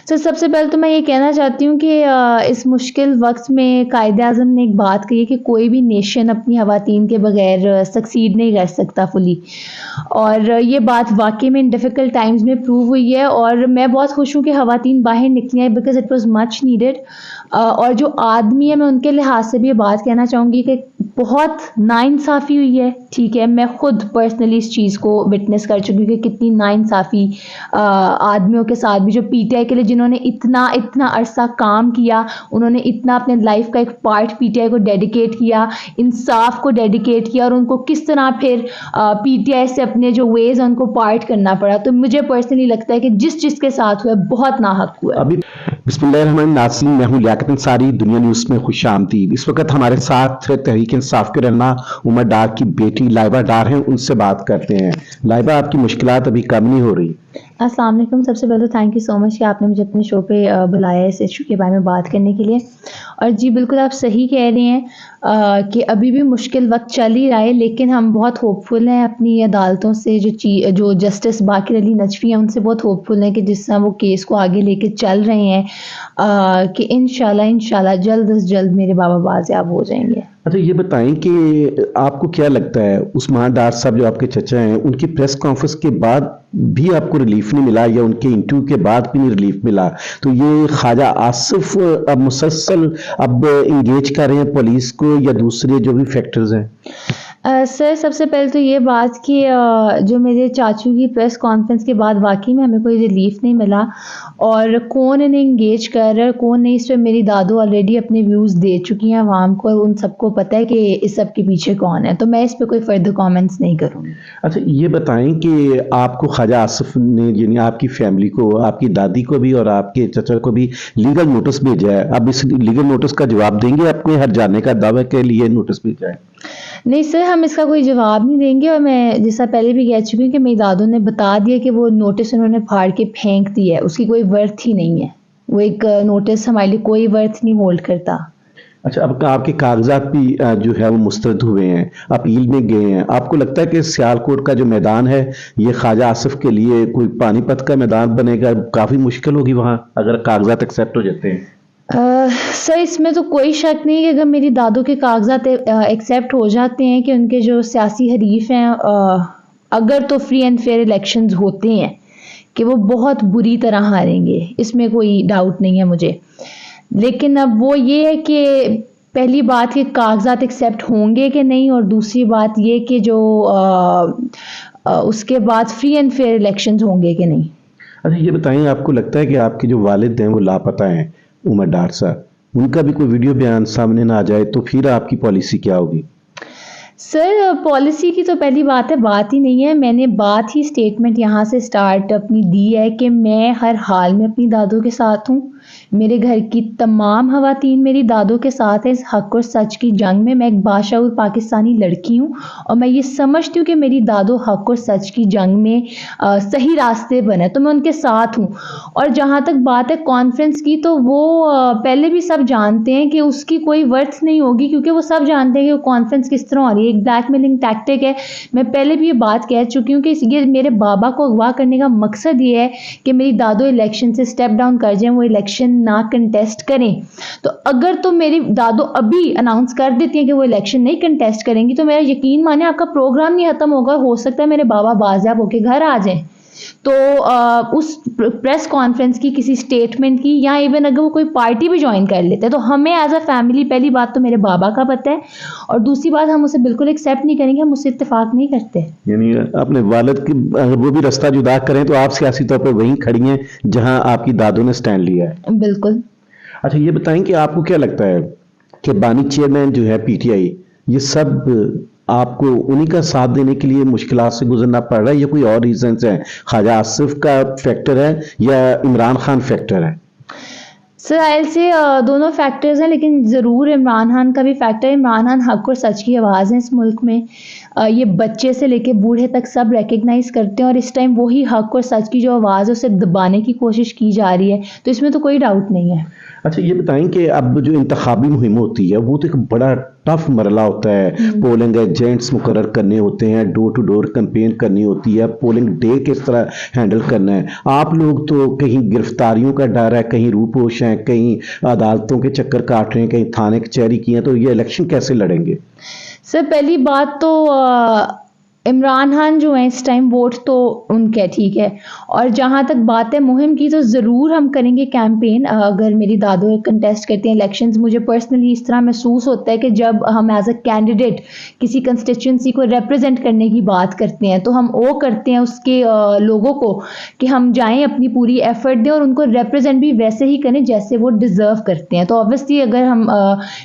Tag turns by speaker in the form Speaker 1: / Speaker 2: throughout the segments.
Speaker 1: तो सबसे पहले तो मैं ये कहना चाहती हूँ कि इस मुश्किल वक़्त में कायदे-आज़म ने एक बात कही है कि कोई भी नेशन अपनी ख़वातीन के बगैर सक्सीड नहीं कर सकता फुली। और ये बात वाक़ई में इन डिफ़िकल्ट टाइम्स में प्रूव हुई है और मैं बहुत खुश हूँ कि ख़वातीन बाहर निकली हैं because it was much needed. और जो आदमी है मैं उनके लिहाज़ से भी ये बात कहना चाहूँगी कि बहुत नाइंसाफ़ी हुई है, ठीक है? मैं खुद पर्सनली इस चीज़ को विटनेस कर चुकी हूँ कि कितनी नाइंसाफ़ी आदमियों के साथ भी जो पीटीआई के लिए जिन्होंने इतना अरसा काम किया, उन्होंने इतना अपने लाइफ का एक पार्ट पीटीआई को डेडिकेट किया, इंसाफ को डेडिकेट किया और उनको किस तरह फिर पीटीआई से अपने जो वेज उनको पार्ट करना पड़ा। तो मुझे पर्सनली लगता है कि जिस के साथ हुआ बहुत नाहक हुआ है।
Speaker 2: अभी बिस्मिल्लाहिर्रहमानिर्रहीम नाज़रीन, मैं हूं लियाकत अंसारी, दुनिया न्यूज़ में खुशामदीद। इस वक्त हमारे साथ तहरीक इंसाफ के रहनुमा उमर डार की बेटी लाइबा डार हैं, उनसे बात करते हैं। लाइबा, आपकी मुश्किलात अभी कम नहीं हो रही?
Speaker 1: अस्सलाम वालेकुम। सबसे पहले तो थैंक यू सो मच कि आपने मुझे अपने शो पे बुलाया है इस इशू के बारे में बात करने के लिए। और जी बिल्कुल आप सही कह रही हैं कि अभी भी मुश्किल वक़्त चल ही रहा है, लेकिन हम बहुत होपफुल हैं अपनी अदालतों से जो जस्टिस बाक़िर अली नजफ़ी हैं उनसे बहुत होपफुल हैं कि जिस तरह वो केस को आगे लेके चल रहे हैं कि इंशाल्लाह जल्द से जल्द मेरे बाबा बाज़याब हो जाएंगे।
Speaker 2: अच्छा, ये बताएं कि आपको क्या लगता है, उस्मान डार साहब जो आपके चचा हैं, उनकी प्रेस कॉन्फ्रेंस के बाद भी आपको रिलीफ नहीं मिला या उनके इंटरव्यू के बाद भी नहीं रिलीफ मिला, तो ये ख्वाजा आसिफ अब मुसलसल अब इंगेज कर रहे हैं पुलिस को या दूसरे जो भी फैक्टर्स हैं?
Speaker 1: सर सबसे पहले तो ये बात कि जो मेरे चाचू की प्रेस कॉन्फ्रेंस के बाद वाक़ई में हमें कोई रिलीफ़ नहीं मिला और कौन इन्हें एंगेज कर रहा है कौन नहीं, इस पे मेरी दादू ऑलरेडी अपने व्यूज़ दे चुकी हैं आवाम को और उन सबको पता है कि इस सब के पीछे कौन है, तो मैं इस पे कोई फर्दर कमेंट्स नहीं करूँगी।
Speaker 2: अच्छा, ये बताएं कि आपको ख्वाजा आसिफ ने यानी आपकी फैमिली को, आपकी दादी को भी और आपके चचा को भी लीगल नोटिस भेजा है, अब इस लीगल नोटिस का जवाब देंगे? अपने हट जाने का दावे के लिए नोटिस भेजा है?
Speaker 1: नहीं सर, हम इसका कोई जवाब नहीं देंगे और मैं जैसा पहले भी कह चुकी हूँ कि मेरी दादू ने बता दिया कि वो नोटिस उन्होंने फाड़ के फेंक दिया है, उसकी कोई वर्थ ही नहीं है। वो एक नोटिस हमारे लिए कोई वर्थ नहीं होल्ड करता।
Speaker 2: अच्छा, अब आपके कागजात भी जो है वो मुस्तरद हुए हैं, अपील में गए हैं। आपको लगता है कि सियालकोट का जो मैदान है ये ख्वाजा आसिफ के लिए कोई पानीपत का मैदान बनेगा? काफ़ी मुश्किल होगी वहाँ अगर कागजात एक्सेप्ट हो जाते हैं।
Speaker 1: सर इसमें तो कोई शक नहीं कि अगर मेरी दादू के कागजात एक्सेप्ट हो जाते हैं कि उनके जो सियासी हरीफ हैं अगर तो फ्री एंड फेयर इलेक्शंस होते हैं कि वो बहुत बुरी तरह हारेंगे, इसमें कोई डाउट नहीं है मुझे। लेकिन अब वो ये है कि पहली बात कि कागजात एक्सेप्ट होंगे कि नहीं और दूसरी बात ये कि जो उसके बाद फ्री एंड फेयर इलेक्शंस होंगे कि नहीं।
Speaker 2: अच्छा, ये बताएं, आपको लगता है कि आपके जो वालिद हैं वो लापता हैं, उमर डार साहब, उनका भी कोई वीडियो बयान सामने ना आ जाए तो फिर आपकी पॉलिसी क्या होगी?
Speaker 1: सर पॉलिसी की तो पहली बात है, बात ही नहीं है। मैंने बात ही स्टेटमेंट यहाँ से स्टार्ट अपनी दी है कि मैं हर हाल में अपनी दादू के साथ हूँ। मेरे घर की तमाम ख़वातीन मेरी दादू के साथ है इस हक़ और सच की जंग में। मैं एक बाशऊर पाकिस्तानी लड़की हूँ और मैं ये समझती हूँ कि मेरी दादू हक़ और सच की जंग में सही रास्ते पर है, तो मैं उनके साथ हूँ। और जहाँ तक बात है कॉन्फ्रेंस की, तो वो पहले भी सब जानते हैं कि उसकी कोई वर्थ नहीं होगी क्योंकि वो सब जानते हैं कि वो कॉन्फ्रेंस किस तरह हो रही है। एक ब्लैकमेलिंग टैक्टिक है। मैं पहले भी ये बात कह चुकी हूँ कि ये मेरे बाबा को अगवा करने का मकसद ये है कि मेरी दादू इलेक्शन से स्टेप डाउन कर जाएं, वो इलेक्शन ना कंटेस्ट करें। तो अगर तो मेरी दादू अभी अनाउंस कर देती हैं कि वो इलेक्शन नहीं कंटेस्ट करेंगी तो मेरा यकीन माने आपका प्रोग्राम नहीं खत्म होगा, हो सकता है मेरे बाबा बाज़याब होके घर आ जाएं। तो उस प्रेस कॉन्फ्रेंस की किसी स्टेटमेंट की या इवन अगर वो कोई पार्टी भी ज्वाइन कर लेते हैं तो हमें एज अ फैमिली, पहली बात तो मेरे बाबा का पता है और दूसरी बात हम उसे बिल्कुल एक्सेप्ट नहीं करेंगे, हम उससे इत्तेफाक नहीं करते।
Speaker 2: यानी अपने वालिद की अगर वो भी रास्ता जुदा करें तो आप सियासी तौर पर वहीं खड़ी हैं जहां आपकी दादू ने स्टैंड लिया है।
Speaker 1: बिल्कुल।
Speaker 2: अच्छा, ये बताएं कि आपको क्या लगता है कि बानी चेयरमैन जो है पीटीआई, ये सब आपको उन्हीं का साथ देने के लिए मुश्किलात से गुजरना पड़ रहा है या कोई और रीजंस है? ख्वाजा आसिफ का फैक्टर है या इमरान खान फैक्टर है?
Speaker 1: सर आयल से दोनों फैक्टर्स हैं, लेकिन ज़रूर इमरान खान का भी फैक्टर है। इमरान खान हक़ और सच की आवाज़ है इस मुल्क में। ये बच्चे से लेके बूढ़े तक सब रिकग्नाइज़ करते हैं और इस टाइम वही हक़ और सच की जो आवाज़ है उसे दबाने की कोशिश की जा रही है, तो इसमें तो कोई डाउट नहीं है।
Speaker 2: अच्छा, ये बताएं कि अब जो इंतखाबी मुहिम होती है वो तो एक बड़ा टफ मरला होता है, पोलिंग एजेंट्स मुकर्रर करने होते हैं, डोर टू डोर कैंपेन करनी होती है, पोलिंग डे किस तरह हैंडल करना है। आप लोग तो कहीं गिरफ्तारियों का डर है, कहीं रूपोश हैं, कहीं अदालतों के चक्कर काट रहे हैं, कहीं थाने कचहरी की हैं, तो ये इलेक्शन कैसे लड़ेंगे?
Speaker 1: सर पहली बात तो इमरान खान जो है इस टाइम वोट तो उनके है, ठीक है। और जहाँ तक बात है मुहिम की, तो ज़रूर हम करेंगे कैंपेन। अगर मेरी दादो कंटेस्ट करती हैं इलेक्शंस, मुझे पर्सनली इस तरह महसूस होता है कि जब हम एज अ कैंडिडेट किसी कंस्टिट्यूंसी को रिप्रेजेंट करने की बात करते हैं तो हम वो करते हैं उसके लोगों को कि हम जाएं, अपनी पूरी एफर्ट दें और उनको रिप्रेजेंट भी वैसे ही करें जैसे वो डिज़र्व करते हैं। तो ऑब्वियसली अगर हम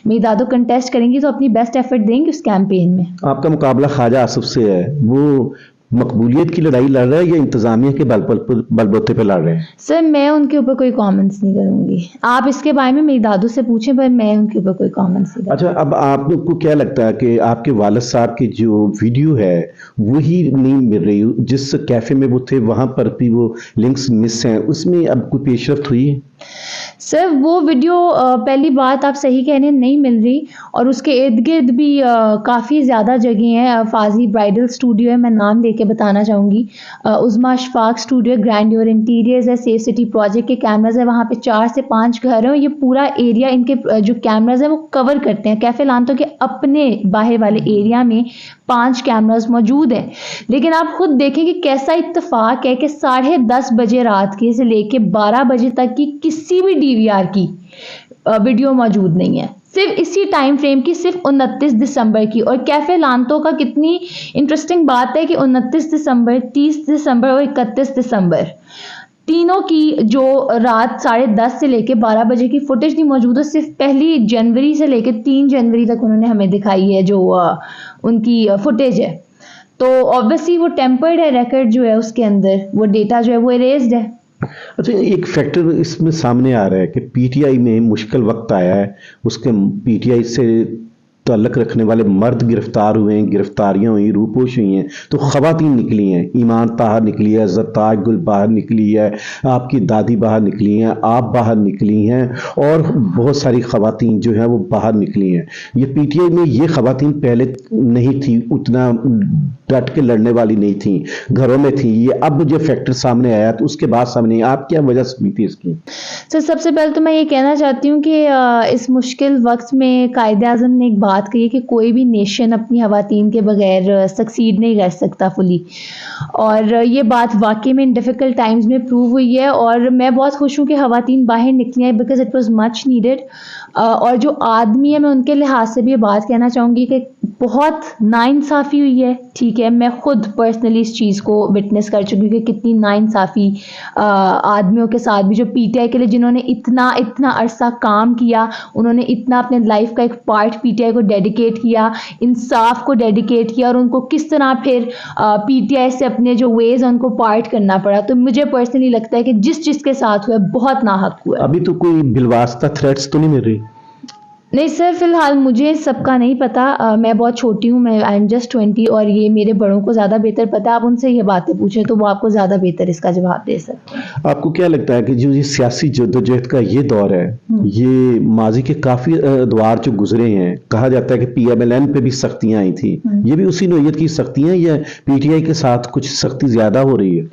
Speaker 1: मेरी दादो कंटेस्ट करेंगी तो अपनी बेस्ट एफर्ट देंगे उस कैंपेन में।
Speaker 2: आपका मुकाबला ख्वाजा आसिफ से है, वो मकबूलियत की लड़ाई लड़ रहा है या इंतजामिया के बलबूते पे लड़ रहे हैं?
Speaker 1: सर मैं उनके ऊपर कोई कमेंट्स नहीं करूंगी, आप इसके बारे में मेरी दादू से पूछें, पर मैं उनके ऊपर कोई कमेंट्स नहीं
Speaker 2: अच्छा, अब आपको क्या लगता है कि आपके वालिद साहब की जो वीडियो है वही नहीं मिल रही, जिस कैफे में वो थे वहां पर भी वो लिंक्स मिस हैं, उसमें अब कोई पेशरफ्त हुई है?
Speaker 1: सर वो वीडियो पहली बात आप सही कह रहे हैं, नहीं मिल रही। और उसके इर्द गिर्द भी काफ़ी ज़्यादा जगह हैं। फाजी ब्राइडल स्टूडियो है, मैं नाम लेके बताना चाहूँगी, उज़मा अशफाक स्टूडियो, ग्रैंडियर इंटीरियर्स है, सेफ सिटी प्रोजेक्ट के कैमराज है, वहाँ पे 4 से 5 घर हैं। ये पूरा एरिया इनके जो कैमराज हैं वो कवर करते हैं। कैफे लांतो के अपने बाहर वाले एरिया में 5 कैमराज मौजूद हैं। लेकिन आप खुद देखें कि कैसा इत्तेफाक है कि 10:30 बजे रात के से लेके 12 बजे तक की किसी भी डीवीआर की वीडियो मौजूद नहीं है, सिर्फ इसी टाइम फ्रेम की, सिर्फ 29 दिसंबर की। और कैफे लांतो का कितनी इंटरेस्टिंग बात है कि 29 दिसंबर, 30 दिसंबर और 31 दिसंबर तीनों की जो रात 10:30 से लेके 12 बजे की फुटेज नहीं मौजूद है। सिर्फ 1 जनवरी से लेके 3 जनवरी तक उन्होंने हमें दिखाई है जो उनकी फुटेज है। तो ऑब्वियसली वो टेम्पर्ड है, रिकॉर्ड जो है उसके अंदर वो डेटा जो है वो इरेज्ड है।
Speaker 2: अच्छा, एक फैक्टर इसमें सामने आ रहा है कि पीटीआई में मुश्किल वक्त आया है, उसके पीटीआई से ताल्लुक़ रखने वाले मर्द गिरफ्तार हुए हैं, गिरफ्तारियां हुई, रूपोश हुई हैं, तो ख़वातीन निकली हैं, ईमान ताहर निकली है, ज़रताज गुल बाहर निकली है, आपकी दादी बाहर निकली हैं, आप बाहर निकली हैं, और बहुत सारी ख़वातीन जो हैं वो बाहर निकली हैं। ये पीटीआई में ये ख़वातीन पहले नहीं थी, उतना डट के लड़ने वाली नहीं थी, घरों में थी। ये अब जो फैक्टर सामने आया तो उसके बाद सामने, आप क्या वजह समझती है इसकी?
Speaker 1: सर सबसे पहले तो मैं ये कहना चाहती हूँ कि इस मुश्किल वक्त में कायदे आज़म ने एक बात कही है कि कोई भी नेशन अपनी ख़वातीन के बगैर सक्सीड नहीं कर सकता फुली। और ये बात वाकई में इन डिफ़िकल्ट टाइम्स में प्रूव हुई है। और मैं बहुत खुश हूँ कि ख़वातीन बाहर निकली हैं, because it was much needed. और जो आदमी है, मैं उनके लिहाज से भी ये बात कहना चाहूँगी कि बहुत नाइंसाफ़ी हुई है, ठीक है। मैं खुद पर्सनली इस चीज़ को विटनेस कर चुकी हूँ कि कितनी नाइंसाफ़ी आदमियों के साथ भी, जो पीटीआई के लिए जिन्होंने इतना इतना अरसा काम किया, उन्होंने इतना अपने लाइफ का एक पार्ट पीटीआई को डेडिकेट किया, इंसाफ को डेडिकेट किया, और उनको किस तरह फिर पीटीआई से अपने जो वेज हैं उनको पार्ट करना पड़ा। तो मुझे पर्सनली लगता है कि जिस चीज़ के साथ हुआ बहुत नाहक हुआ।
Speaker 2: अभी तो कोई बिलवास्ता थ्रेट्स तो नहीं मिल रही?
Speaker 1: नहीं सर, फिलहाल मुझे सबका नहीं पता। मैं बहुत छोटी हूँ, मैं आई एम जस्ट 20, और ये मेरे बड़ों को ज़्यादा बेहतर पता है। आप उनसे ये बातें पूछें तो वो आपको ज़्यादा बेहतर इसका जवाब दे सकते हैं।
Speaker 2: आपको क्या लगता है कि जो ये सियासी जद्दोजहद का ये दौर है, ये माजी के काफ़ी अदवार जो गुजरे हैं, कहा जाता है कि पीएमएलएन पे भी सख्तियाँ आई थी, ये भी उसी नौयत की सख्तियाँ या पीटीआई के साथ कुछ सख्ती ज़्यादा हो रही है?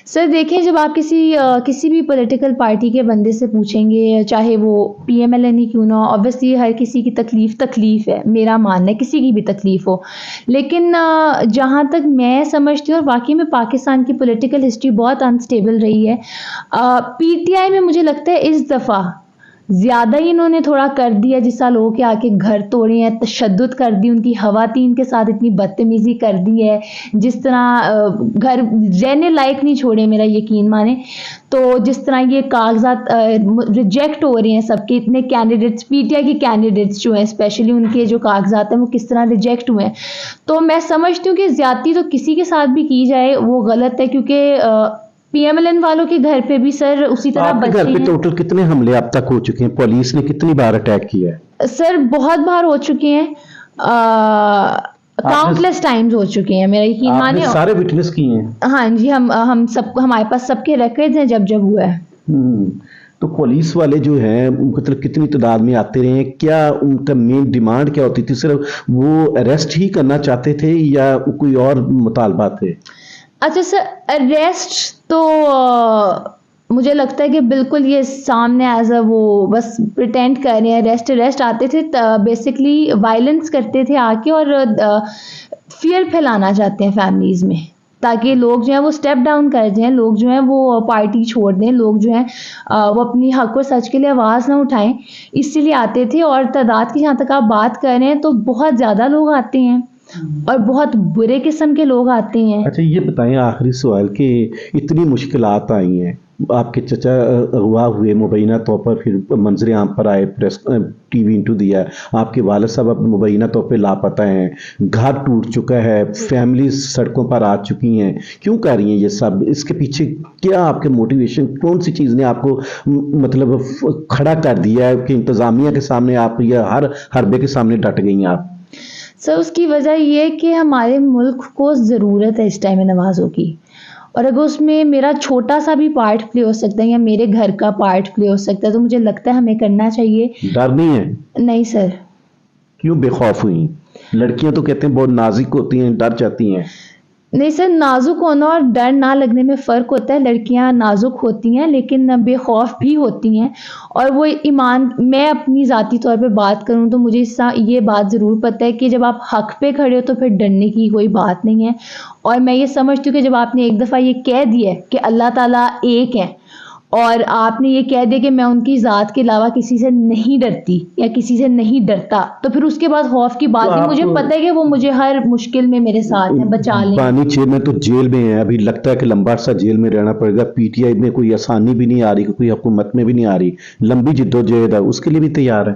Speaker 1: सर देखिए, जब आप किसी भी पॉलिटिकल पार्टी के बंदे से पूछेंगे, चाहे वो पीएमएलएन ही क्यों ना, ऑब्वियसली हर किसी की तकलीफ़ है, मेरा मानना है किसी की भी तकलीफ़ हो। लेकिन जहाँ तक मैं समझती हूँ, और वाकई में पाकिस्तान की पॉलिटिकल हिस्ट्री बहुत अनस्टेबल रही है, पीटीआई में मुझे लगता है इस दफ़ा ज़्यादा ही इन्होंने थोड़ा कर दिया। जिस साल लोगों के आके घर तोड़े हैं, तशद्दुद कर दी, उनकी ख़वातीन के साथ इतनी बदतमीज़ी कर दी है, जिस तरह घर रहने लायक नहीं छोड़े, मेरा यकीन माने। तो जिस तरह ये कागजात रिजेक्ट हो रहे हैं सबके, इतने कैंडिडेट्स, पीटीआई के कैंडिडेट्स जो हैं स्पेशली, उनके जो कागजात हैं वो किस तरह रिजेक्ट हुए हैं। तो मैं समझती हूँ कि ज़्यादती तो किसी के साथ भी की जाए वो गलत है, क्योंकि पीएमएलएन वालों के घर पे भी सर उसी तरह
Speaker 2: आपके घर पे टोटल कितने हमले अब तक हो चुके हैं? पुलिस ने कितनी बार अटैक किया है?
Speaker 1: सर बहुत बार हो चुके हैं, काउंटलेस टाइम्स हो चुके हैं, मेरा यकीन माने।
Speaker 2: सारे विटनेस किए हैं?
Speaker 1: हाँ जी, हम सब, हमारे पास सबके रिकॉर्ड्स हैं जब जब हुआ है।
Speaker 2: तो पुलिस वाले जो हैं मतलब कितनी तादाद में आते रहे हैं, क्या उनका मेन डिमांड क्या होती थी? सिर्फ वो अरेस्ट ही करना चाहते थे या कोई और मुतालबा थे?
Speaker 1: अच्छा सर, अरेस्ट तो मुझे लगता है कि बिल्कुल ये सामने एज अ वो बस प्रिटेंड कर रहे हैं। अरेस्ट आते थे, बेसिकली वायलेंस करते थे आके, और फियर फैलाना चाहते हैं फैमिलीज़ में, ताकि लोग जो हैं वो स्टेप डाउन कर जाएं, लोग जो हैं वो पार्टी छोड़ दें, लोग जो हैं वो अपनी हक और सच के लिए आवाज़ ना उठाएं। इसीलिए आते थे। और तादाद की जहाँ तक आप बात कर रहे हैं तो बहुत ज़्यादा लोग आते हैं और बहुत बुरे किस्म के लोग आते हैं।
Speaker 2: अच्छा, ये बताएं आखिरी सवाल कि इतनी मुश्किलात आई हैं, आपके चचा अगवा हुए मुबैना तौर पर, फिर मंजर आम पर आए, प्रेस टीवी इंटरव्यू दिया, आपके वालिद साहब अब मुबैना तौर पर लापता हैं, घर टूट चुका है, फैमिली सड़कों पर आ चुकी हैं, क्यों कर रही हैं ये सब? इसके पीछे क्या आपके मोटिवेशन, कौन सी चीज़ ने आपको मतलब खड़ा कर दिया है कि इंतज़ामिया के सामने आप या हर हरबे के सामने डट गई हैं आप?
Speaker 1: सर उसकी वजह ये है कि हमारे मुल्क को ज़रूरत है इस टाइम नमाज़ों की, और अगर उसमें मेरा छोटा सा भी पार्ट प्ले हो सकता है या मेरे घर का पार्ट प्ले हो सकता है तो मुझे लगता है हमें करना चाहिए।
Speaker 2: डर नहीं है?
Speaker 1: नहीं सर।
Speaker 2: क्यों बेखौफ हुई? लड़कियां तो कहते हैं बहुत नाजुक होती हैं, डर जाती हैं।
Speaker 1: नहीं सर, नाजुक होना और डर ना लगने में फ़र्क होता है। लड़कियां नाजुक होती हैं लेकिन बेखौफ भी होती हैं, और वो ईमान, मैं अपनी ज़ाती तौर पे बात करूं तो मुझे ये बात ज़रूर पता है कि जब आप हक पे खड़े हो तो फिर डरने की कोई बात नहीं है। और मैं ये समझती हूँ कि जब आपने एक दफ़ा ये कह दिया है कि अल्लाह ताला एक है, और आपने ये कह दिया कि मैं उनकी ज़ात के अलावा किसी से नहीं डरती या किसी से नहीं डरता, तो फिर उसके बाद खौफ की बात नहीं। मुझे पता है कि वो मुझे हर मुश्किल में मेरे साथ हैं, बचा लें।
Speaker 2: बानी चेयरमैन तो जेल में है, अभी लगता है कि लंबा अरसा जेल में रहना पड़ेगा। पीटीआई में कोई आसानी भी नहीं आ रही, कोई हुकूमत में भी नहीं आ रही, लंबी जिद्दोजहद है, उसके लिए भी तैयार है?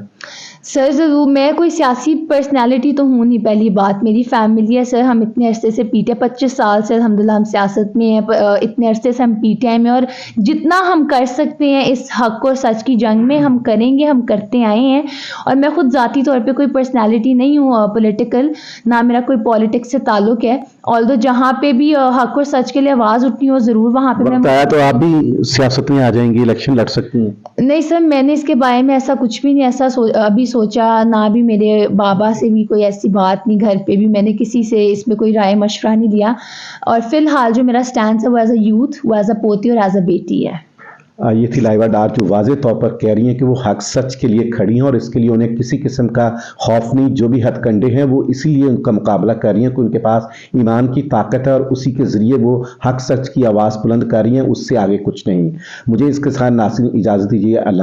Speaker 1: सर ज़रूर, मैं कोई सियासी पर्सनालिटी तो हूँ नहीं। पहली बात, मेरी फैमिली है सर, हम इतने अरसे से पीटीआई, 25 साल से अल्हम्दुलिल्लाह हम सियासत में हैं, इतने अरसे से हम पीटीआई में, और जितना हम कर सकते हैं इस हक और सच की जंग में हम करेंगे, हम करते आए हैं। और मैं खुद ज़ाती तौर पे कोई पर्सनालिटी नहीं हूँ पॉलिटिकल, ना मेरा कोई पॉलिटिक्स से ताल्लुक़ है। ऑल्दो जहाँ पे भी हक और सच के लिए आवाज़ उठनी हो ज़रूर वहाँ पे
Speaker 2: वक्त आया तो आप भी सियासत में आ जाएंगी, इलेक्शन लड़ सकती हैं?
Speaker 1: नहीं सर, मैंने इसके बारे में ऐसा कुछ भी नहीं अभी सोचा, ना भी मेरे बाबा से भी कोई ऐसी बात नहीं, घर पे भी मैंने किसी से इसमें कोई राय मशवरा नहीं लिया। और फिलहाल जो मेरा स्टैंड है वो एज अ यूथ, वो एज अ पोती और एज अ बेटी है।
Speaker 2: ये थी लाइबा डार जो वाज़े तौर पर कह रही हैं कि वो हक सच के लिए खड़ी हैं और इसके लिए उन्हें किसी किस्म का खौफ नहीं। जो भी हथकंडे हैं वो इसीलिए उनका मुकाबला कर रही हैं कि उनके पास ईमान की ताकत है और उसी के ज़रिए वो हक सच की आवाज़ बुलंद कर रही हैं, उससे आगे कुछ नहीं। मुझे इसके साथ नासिर इजाज़त दीजिए। अल्लाह।